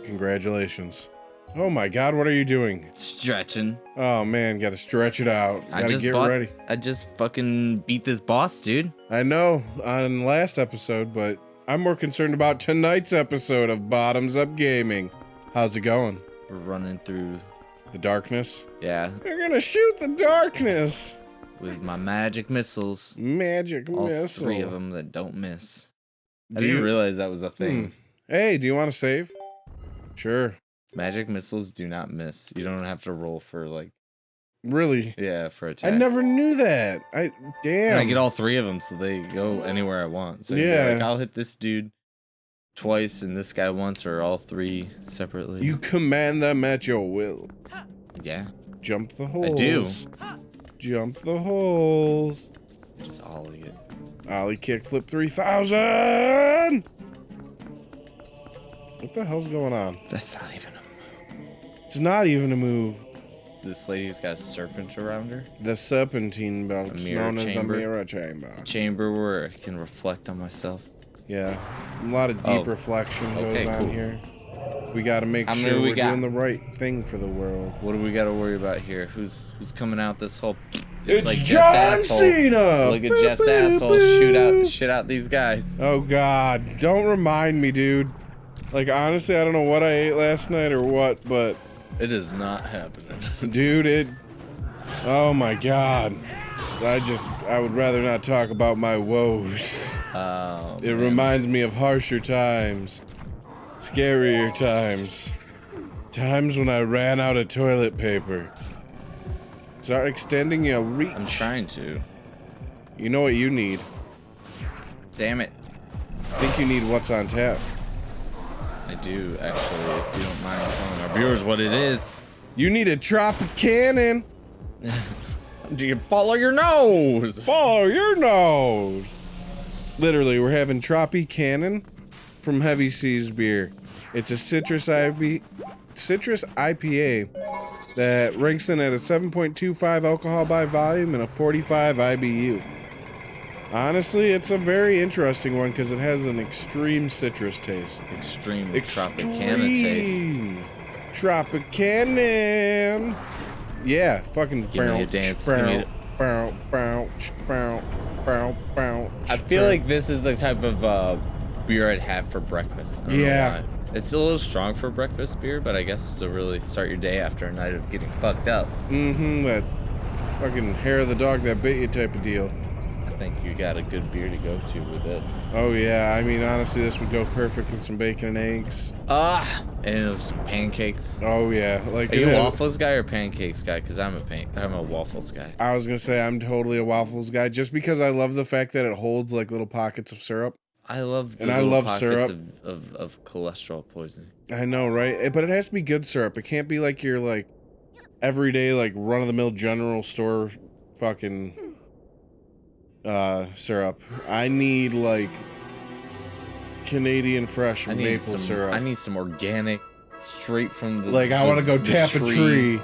Congratulations. Oh my God, what are you doing? Stretching. Oh man, gotta stretch it out. Gotta get ready. I just fucking beat this boss, dude. I know on last episode, but I'm more concerned about tonight's episode of Bottoms Up Gaming. How's it going? We're running through the darkness. Yeah. You're gonna shoot the darkness with my magic missiles. All missile. 3 of them that don't miss. I didn't realize that was a thing. Hey, do you want to save? Sure. Magic missiles do not miss. You don't have to roll for like. Really? Yeah, for attack. I never knew that. Damn. And I get all 3 of them, so they go anywhere I want. So yeah, like, I'll hit this dude twice and this guy once, or all 3 separately. You command them at your will. Yeah. Jump the holes. I do. Jump the holes. Just ollie it. Ollie kickflip 3000. What the hell's going on? That's not even a move. It's not even a move. This lady's got a serpent around her. The serpentine belt, known as the mirror chamber. A chamber where I can reflect on myself. Yeah, a lot of deep reflection goes on here. We gotta make sure we're doing the right thing for the world. What do we gotta worry about here? Who's coming out this whole? It's like John Cena. Look at Jeff's asshole. Shit out these guys. Oh God, don't remind me, dude. Like, honestly, I don't know what I ate last night or what, but... It is not happening. Dude, oh my God. I would rather not talk about my woes. Oh, it reminds me of harsher times. Scarier times. Times when I ran out of toilet paper. Start extending your reach. I'm trying to. You know what you need? Damn it. I think you need what's on tap. I do, actually, if you don't mind telling our viewers what it is. You need a Tropi-Cannon. Do you follow your nose? Follow your nose. Literally, we're having Tropi-Cannon from Heavy Seas Beer. It's a citrus IPA that ranks in at a 7.25 alcohol by volume and a 45 IBU. Honestly, it's a very interesting one because it has an extreme citrus taste. Extreme Tropi-Cannon taste. Tropi-Cannon. Yeah, fucking. Give me a dance. I feel like this is the type of beer I'd have for breakfast. I don't know why. It's a little strong for breakfast beer, but I guess to really start your day after a night of getting fucked up. Mm-hmm. That fucking hair of the dog that bit you type of deal. I think you got a good beer to go to with this. Oh yeah, I mean honestly this would go perfect with some bacon and eggs. And some pancakes. Oh yeah, like. Are you a waffles guy or pancakes guy? Because I'm a waffles guy. I was gonna say I'm totally a waffles guy just because I love the fact that it holds like little pockets of syrup. I love the pockets syrup of cholesterol poisoning. I know, right? But it has to be good syrup. It can't be like your like everyday like run of the mill general store fucking syrup. I need like Canadian fresh maple syrup. I need some organic, straight from the like I want to go tap a tree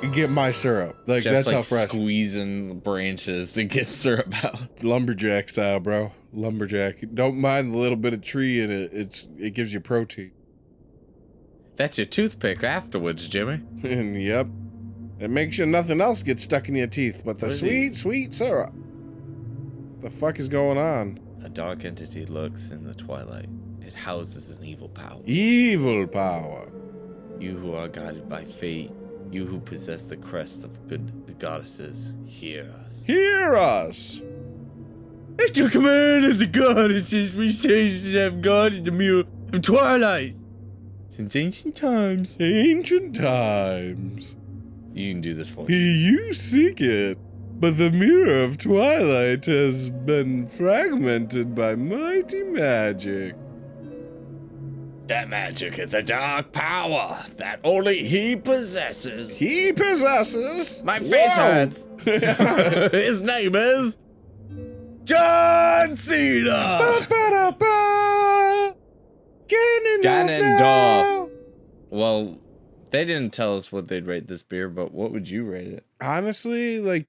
and get my syrup. Like just that's like how fresh. Squeezing branches to get syrup out. Lumberjack style, bro. Lumberjack. Don't mind the little bit of tree in it. It gives you protein. That's your toothpick afterwards, Jimmy. And yep. It makes sure nothing else gets stuck in your teeth but the sweet syrup. The fuck is going on? A dark entity lurks in the twilight. It houses an evil power. Evil power. You who are guided by fate, you who possess the crest of good goddesses, hear us. Hear us! At your command as the goddesses, we sages have guarded the mirror of Twilight. Since ancient times. Ancient times. You can do this voice. You seek it. But the mirror of Twilight has been fragmented by mighty magic. That magic is a dark power that only he possesses. He possesses? My face hurts. His name is John Cena. Ganondorf. Well, they didn't tell us what they'd rate this beer, but what would you rate it? Honestly, like,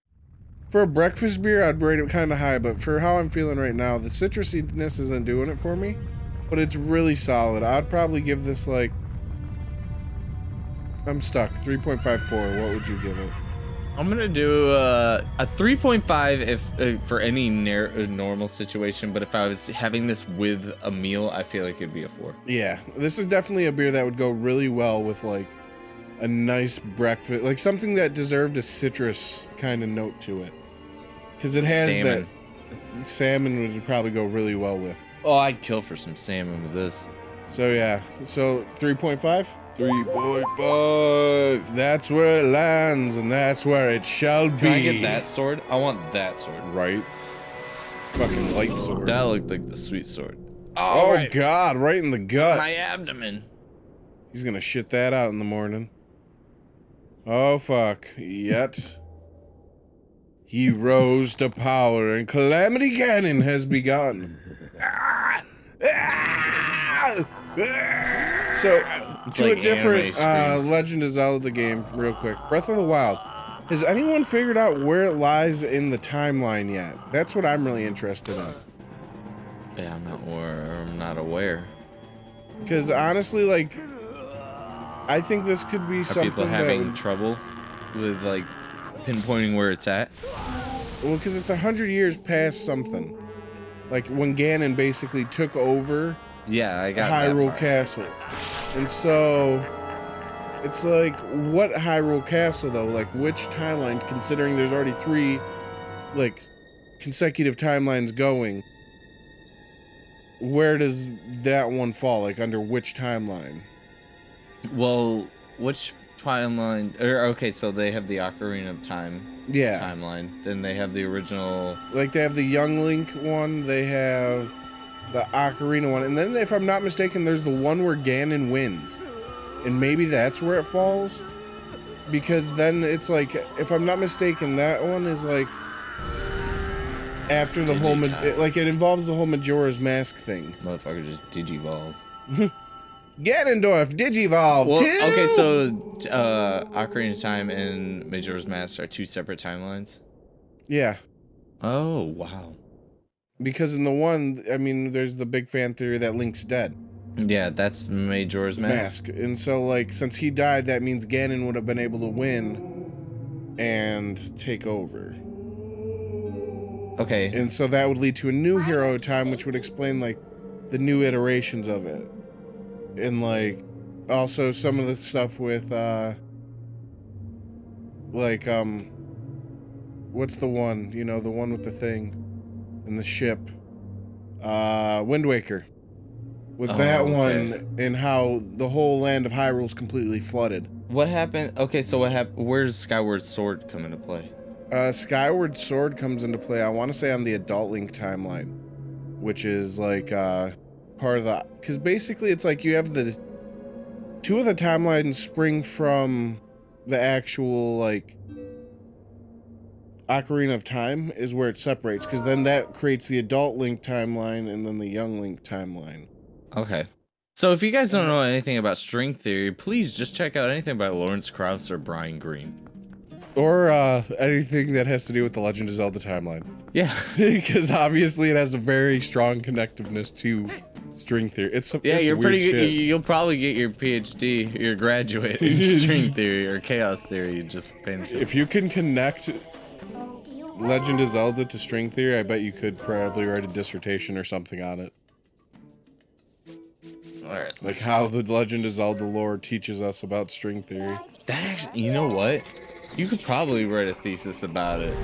for a breakfast beer, I'd rate it kind of high, but for how I'm feeling right now, the citrusiness isn't doing it for me, but it's really solid. I'd probably give this, like, I'm stuck. 3.54. What would you give it? I'm gonna do a 3.5 if for any normal situation, but if I was having this with a meal, I feel like it'd be a 4. Yeah, this is definitely a beer that would go really well with like a nice breakfast, like something that deserved a citrus kind of note to it, because it has salmon. That salmon would probably go really well with. Oh, I'd kill for some salmon with this. So yeah, so 3.5. 3.5. That's where it lands, and that's where it shall be. Can I get that sword? I want that sword. Right. Fucking light sword. That looked like the sweet sword. Oh right. God, right in the gut. My abdomen. He's gonna shit that out in the morning. Oh fuck. Yet he rose to power, and Calamity Cannon has begun. So, it's to like a different Legend of Zelda game, real quick. Breath of the Wild. Has anyone figured out where it lies in the timeline yet? That's what I'm really interested in. Yeah, I'm not aware. Because honestly, like, I think this could be something people having trouble with, like, pinpointing where it's at? Well, because it's 100 years past something. Like, when Ganon basically took over... Yeah, I got Hyrule Castle. And so it's like, what Hyrule Castle though? Like, which timeline, considering there's already 3 like consecutive timelines going, where does that one fall? Like, under which timeline? Well, which timeline? Okay, so they have the Ocarina of Time timeline. Then they have the original, like, they have the Young Link one, they have the Ocarina one, and then if I'm not mistaken, there's the one where Ganon wins, and maybe that's where it falls, because then it's like, if I'm not mistaken, that one is like after the whole like, it involves the whole Majora's Mask thing. Motherfucker just digivolve. Ganondorf digivolve. Well, okay, so Ocarina of Time and Majora's Mask are 2 separate timelines. Yeah. Oh wow. Because in the one, I mean, there's the big fan theory that Link's dead. Yeah, that's Majora's Mask. And so, like, since he died, that means Ganon would have been able to win and take over. Okay. And so that would lead to a new Hero of Time, which would explain, like, the new iterations of it. And, like, also some of the stuff with, like, what's the one? You know, the one with the thing. And the ship, Wind Waker, with that one, and how the whole land of Hyrule is completely flooded. What happened? Okay, so what happened? Where's Skyward Sword come into play? Skyward Sword comes into play, I want to say, on the Adult Link timeline, which is like part of the, because basically it's like you have the 2 of the timelines spring from the actual, like, Ocarina of Time is where it separates, because then that creates the Adult Link timeline and then the Young Link timeline. Okay. So if you guys don't know anything about string theory, please just check out anything by Lawrence Krauss or Brian Greene. Or anything that has to do with the Legend of Zelda timeline. Yeah. Because obviously it has a very strong connectiveness to string theory. It's you're pretty good. Shit. You'll probably get your PhD, your graduate in string theory or chaos theory. Just if you can connect Legend of Zelda to string theory, I bet you could probably write a dissertation or something on it. Alright. Like how the Legend of Zelda lore teaches us about string theory. That actually, you know what? You could probably write a thesis about it.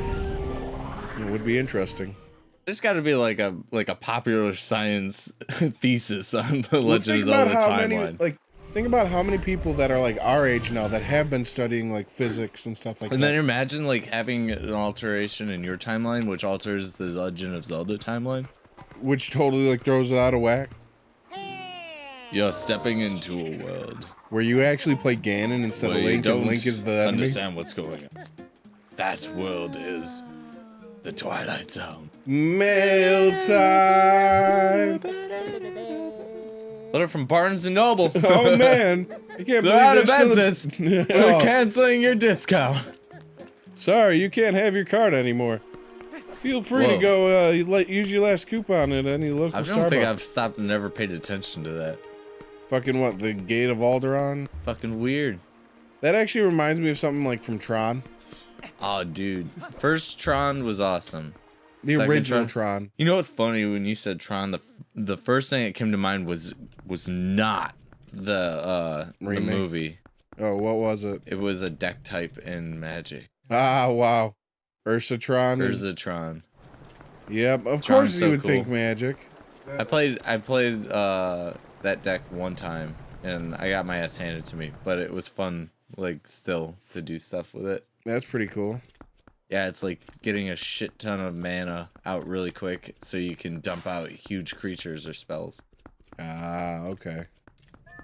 It would be interesting. There's got to be like a popular science thesis on the Legend of Zelda timeline. Think about how many people that are like our age now that have been studying like physics and stuff like that. And then imagine like having an alteration in your timeline, which alters the Legend of Zelda timeline. Which totally like throws it out of whack. You're stepping into a world where you actually play Ganon instead of Link, and Link is the enemy. Understand what's going on. That world is the Twilight Zone. Mail time. Letter from Barnes & Noble. Oh man, I can't believe they're out of business. We're canceling your discount. Sorry, you can't have your card anymore. Feel free to go use your last coupon at any local Starbucks. I don't think I've stopped and never paid attention to that. Fucking what, the Gate of Alderaan? Fucking weird. That actually reminds me of something like from Tron. Oh, dude. First Tron was awesome. The Second original Tron. You know what's funny? When you said Tron, the first thing that came to mind was not the movie. Oh, what was it? It was a deck type in Magic. Ah, wow. Ursatron. Ursatron. Yep, of Tron's course so you would cool. think Magic. I played that deck one time, and I got my ass handed to me, but it was fun, like, still, to do stuff with it. That's pretty cool. Yeah, it's like getting a shit ton of mana out really quick so you can dump out huge creatures or spells. Ah, okay.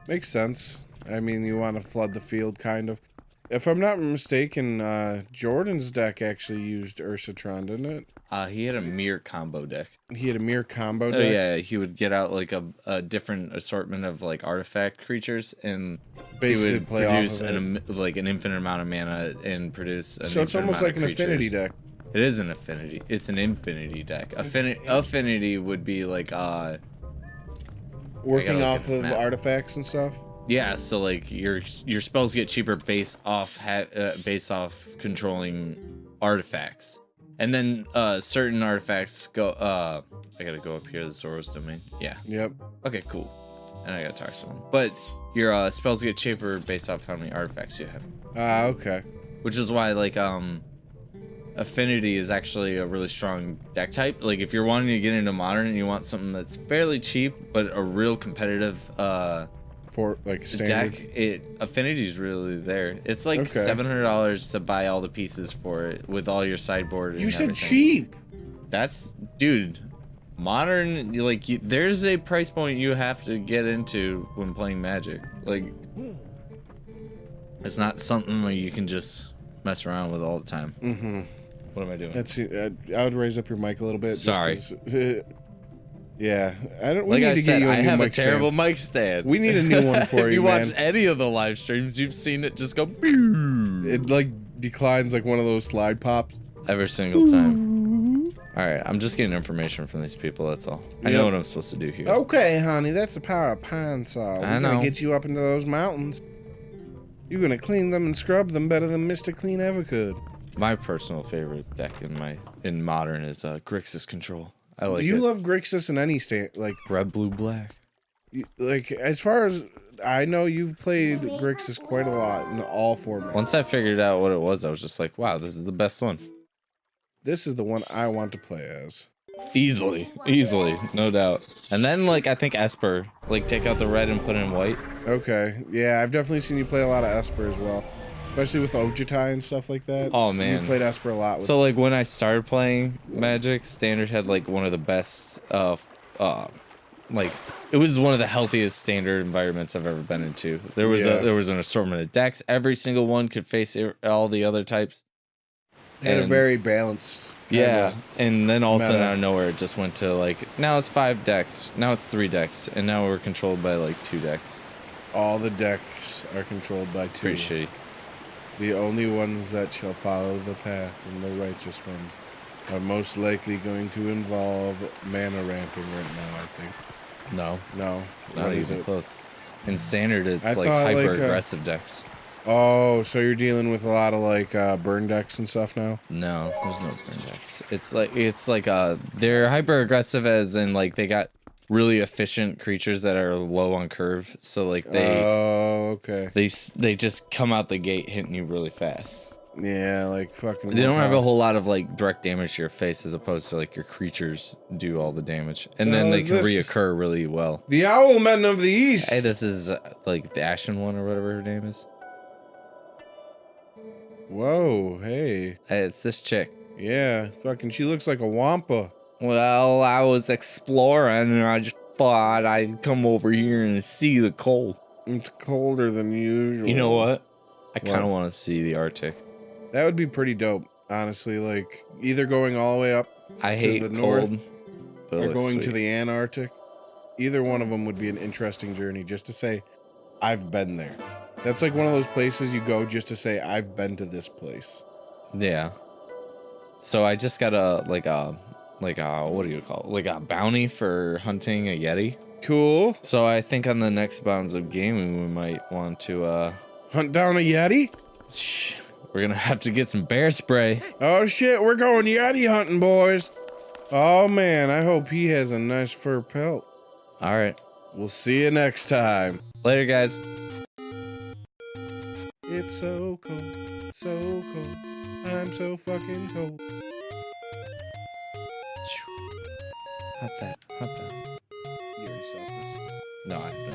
Makes sense. I mean, you want to flood the field, kind of. If I'm not mistaken, Jordan's deck actually used Ursatron, didn't it? He had a mirror combo deck. He had a mirror combo deck? Oh, yeah, he would get out, like, a different assortment of, like, artifact creatures, and basically he would play produce off of it. like an infinite amount of mana and produce an So it's almost like an affinity deck. It is an affinity. It's an infinity deck. Affinity would be like working off of artifacts and stuff. Yeah, so like your spells get cheaper based off controlling artifacts, and then certain artifacts go. I gotta go up here. The Zoro's domain. Yeah. Yep. Okay, cool. And I gotta talk to someone. But your spells get cheaper based off how many artifacts you have. Ah, okay. Which is why like affinity is actually a really strong deck type. Like if you're wanting to get into modern and you want something that's fairly cheap but a real competitive for like standard deck, affinity is really there. It's like $700 to buy all the pieces for it with all your sideboard and you said everything. Cheap. That's dude. Modern, like there's a price point you have to get into when playing Magic. Like it's not something where you can just mess around with all the time. Mm-hmm. What am I doing? That's I would raise up your mic a little bit. Sorry. Yeah, I don't. We like need I to said, get you a I new have mic a terrible mic stand. We need a new one for you. If you man. watch any of the live streams, you've seen it just go. It like declines like one of those slide pops every single time. All right, I'm just getting information from these people. That's all. I know what I'm supposed to do here. Okay, honey, that's the power of Pine Saw. We're gonna get you up into those mountains. You're gonna clean them and scrub them better than Mr. Clean ever could. My personal favorite deck in modern is Grixis Control. I like you love Grixis in any state, like red, blue, black. Like as far as I know, you've played Grixis quite a lot in all formats. Once I figured out what it was, I was just like, wow, this is the best one. This is the one I want to play as. Easily, no doubt. And then, like, I think Esper, like, take out the red and put in white. Okay, yeah, I've definitely seen you play a lot of Esper as well, especially with Ojutai and stuff like that. Oh man, you played Esper a lot. So, like, when I started playing Magic, Standard had like one of the best, like, it was one of the healthiest Standard environments I've ever been into. There was an assortment of decks. Every single one could face all the other types. And a very balanced. Yeah, and then all of a sudden out of nowhere it just went to like, now it's 5 decks, now it's 3 decks, and now we're controlled by like 2 decks. All the decks are controlled by 2. Pretty shitty. The only ones that shall follow the path and the righteous ones are most likely going to involve mana ramping right now, I think. No. Not even close. In Standard it's like hyper-aggressive decks. Oh, so you're dealing with a lot of like burn decks and stuff now? No, there's no burn decks. It's like they're hyper aggressive as in like they got really efficient creatures that are low on curve. So like they just come out the gate hitting you really fast. Yeah, like fucking. They don't have a whole lot of like direct damage to your face as opposed to like your creatures do all the damage, and then they can reoccur really well. The Owlmen of the East. Hey, this is like the Ashen one or whatever her name is. Whoa, hey. Hey, it's this chick. Yeah, fucking she looks like a Wampa. Well, I was exploring and I just thought I'd come over here and see the cold. It's colder than usual. You know what? I kind of want to see the Arctic. That would be pretty dope, honestly. Like, either going all the way up to the north or going to the Antarctic. Either one of them would be an interesting journey, just to say, I've been there. That's like one of those places you go just to say, I've been to this place. Yeah. So I just got a what do you call it? Like a bounty for hunting a Yeti. Cool. So I think on the next Bombs of Gaming, we might want to Hunt down a Yeti? Shh. We're gonna have to get some bear spray. Oh shit, we're going Yeti hunting, boys. Oh man, I hope he has a nice fur pelt. All right. We'll see you next time. Later, guys. It's so cold, so cold. I'm so fucking cold. Hop that. You're selfish. No, I don't.